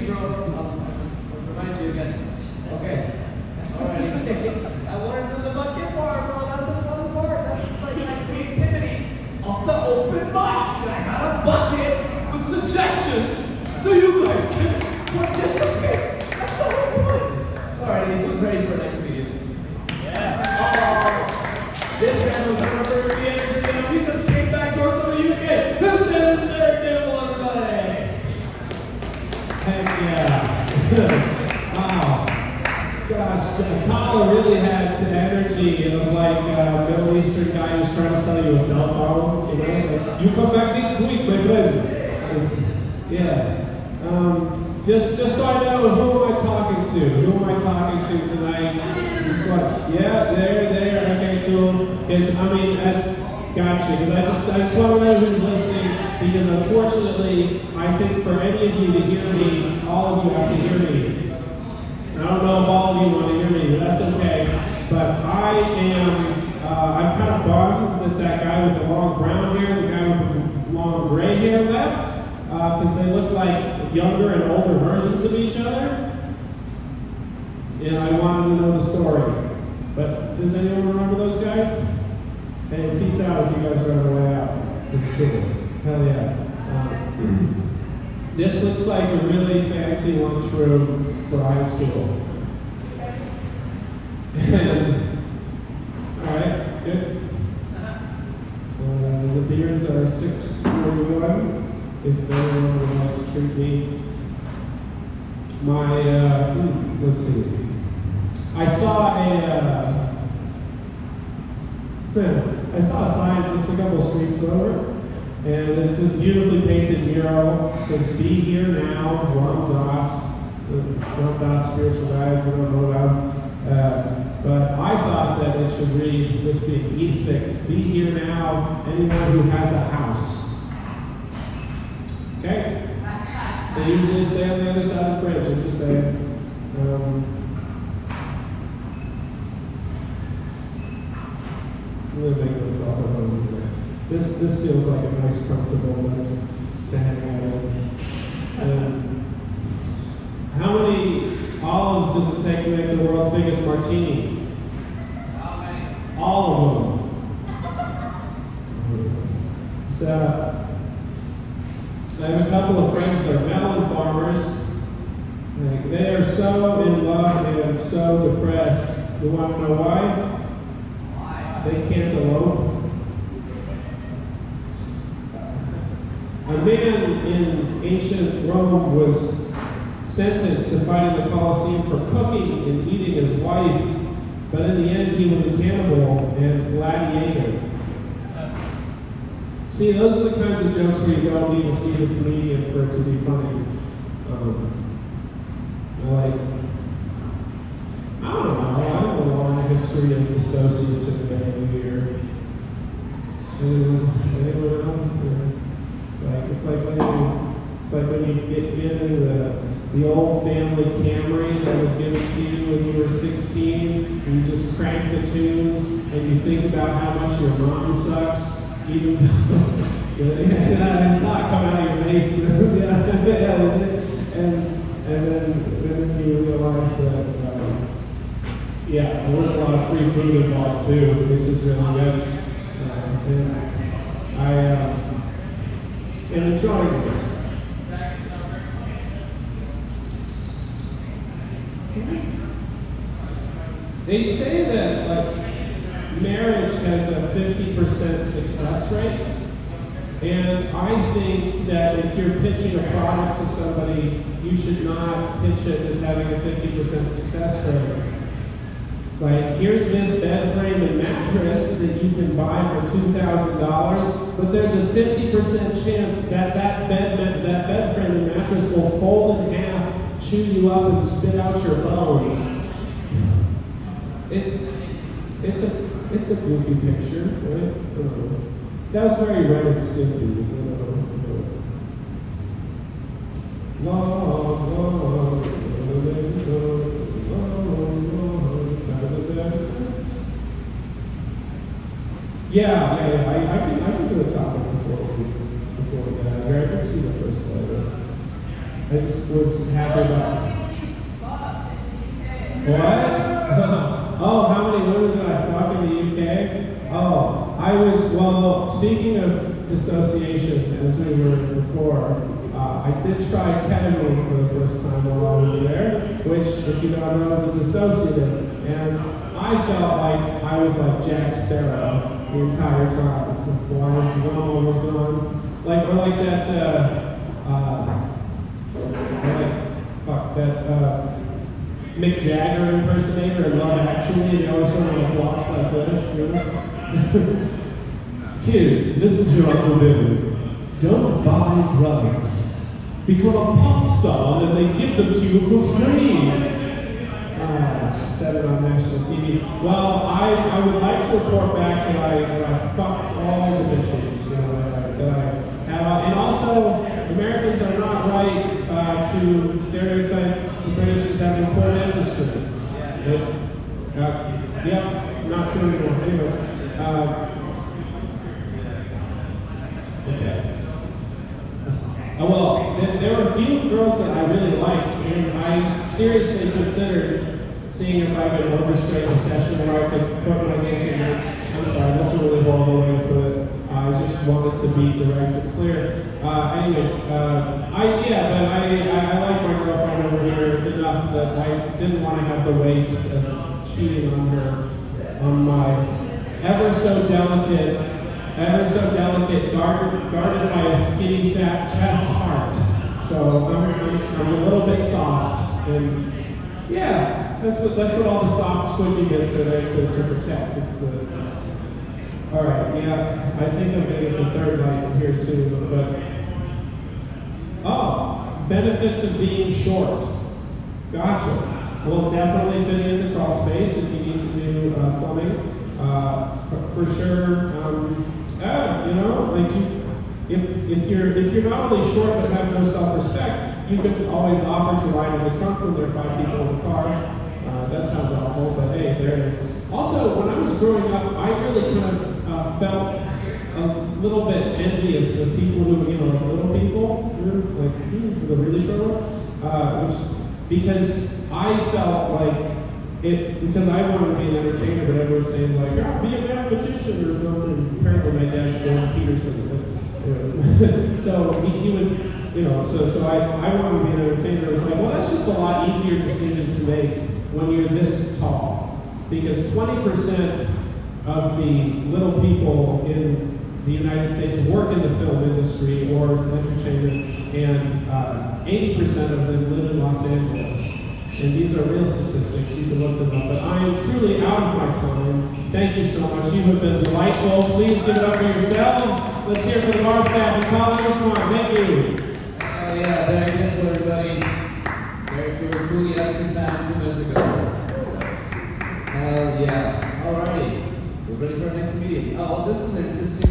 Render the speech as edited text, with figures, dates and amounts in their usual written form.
you, bro. I'll remind you again. Okay. Alright. I want to do the bucket part, bro. That's the fun part. That's like my creativity of the open mic. I got a bucket with suggestions so you guys can participate. That's all it was. Alright, who's ready for next meeting? Yeah. This man was on a brewery energy. We just came back door from the UK. This is Derek Dimpfl, everybody. Heck yeah. Wow. Gosh, Tyler really had the energy of like a Middle Eastern guy who's trying to sell you a cell phone. You know, like, you come back next week, my friend. Yeah. Just so I know, who am I talking to? Who am I talking to tonight? Just what? Yeah, there. Okay, cool. Because gotcha. Because I just want to know who's listening. Because unfortunately, I think for any of you to hear me, all of you have to hear me. I don't know if all of you want to hear me, but that's okay. But I'm kind of bummed that guy with the long brown hair, the guy with the long gray hair left, because they look like younger and older versions of each other. And I wanted to know the story. But does anyone remember those guys? Hey, peace out if you guys are on the way out. It's cool. Hell yeah. This looks like a really fancy lunchroom for high school. Alright, good. The beers are $6.41 if anyone would like to treat me. Let's see. I saw a sign just a couple streets over. And it's this beautifully painted mural. It says, "Be here now, Ram Dass, spiritual guide, we don't know about. But I thought that it should read, this being E6, be here now, anyone who has a house." Okay? They usually stay on the other side of the bridge, I'm just saying. I'm going to make myself a home here. This feels like a nice, comfortable room to hang out in. How many olives does it take to make the world's biggest martini? How many? All of them. So, I have a couple of friends that are melon farmers. Like, they are so in love and so depressed. You want to know why? Why? They can't elope. A man in ancient Rome was sentenced to fight in the Colosseum for cooking and eating his wife, but in the end he was a cannibal and gladiator. See, those are the kinds of jokes where you don't need to see the comedian for it to be funny. I don't know a long history of dissociative behavior. Anyone else? It's like when you get in the old family Camry that was given to you when you were 16, and you just crank the tunes, and you think about how much your mom sucks, even though it's not coming out of your face. And then you realize that, there was a lot of free food involved too, which is really good. And enjoying this. They say that marriage has a 50% success rate, and I think that if you're pitching a product to somebody, you should not pitch it as having a 50% success rate. Like, here's this bed frame and mattress that you can buy for $2,000, but there's a 50% chance that bed frame and mattress will fold in half, chew you up, and spit out your bones. It's a goofy picture, right? That was very Ren and Stimpy, Yeah. I can do a topic before that. Here, I can see the first slide. I just was happy about it. What? Oh, how many women did I fuck in the UK? Oh, well, speaking of dissociation, as we were before, I did try ketamine for the first time while I was there, which, if you don't know, is a dissociative. And I felt like I was like Jack Sparrow the entire time. Why is the one was gone? Or like that, Mick Jagger impersonator in Love Actually, he always sort of like walks like this, you know? Kids, listen to your Uncle Billy. Don't buy drugs. Become a pop star and they give them to you for free. Said it on national TV. Well, I would like to report back that I fucked all the bitches, that I have. And also, Americans are not right to stereotype the British as having a poor dentistry. Not true anymore. Anyway, okay. There were a few girls that I really liked, and I seriously considered seeing if I could orchestrate a session where I could put my dick in it. I'm sorry, that's a really horrible way to put it. I just wanted to be direct and clear. I like my girlfriend over here enough that I didn't want to have the weight of cheating on her, on my ever so delicate, guarded by a skinny, fat chest heart. So I'm a little bit soft, and yeah, that's what all the soft, squishy bits are there to protect. All right, yeah, I think I'm getting the third light here soon, but benefits of being short. Gotcha. We'll definitely fit in the crawl space if you need to do plumbing. For sure. If you're not only short but have no self-respect, you can always offer to ride in the trunk when there are 5 people in the car. That sounds awful, but hey, there it is. Also, when I was growing up, I really kind of felt a little bit envious of people who, like little people, the really short ones, because I felt like because I wanted to be an entertainer, but everyone was saying like, be a mathematician or something. Apparently my dad's Jordan Peterson. So he would, so I wanted to be an entertainer. It was like, well, that's just a lot easier decision to make when you're this tall. Because 20% of the little people in the United States work in the film industry or entertainment, and 80% of them live in Los Angeles. And these are real statistics, you can look them up. But I am truly out of my time. Thank you so much. You have been delightful. Please give it up for yourselves. Let's hear it for the bar staff and Colin Ersmar. Thank you. Oh yeah, very good, everybody. Very good. Truly out of time 2 minutes ago. Hell yeah. Alrighty. We're ready for our next meeting. Oh, this is an interesting one.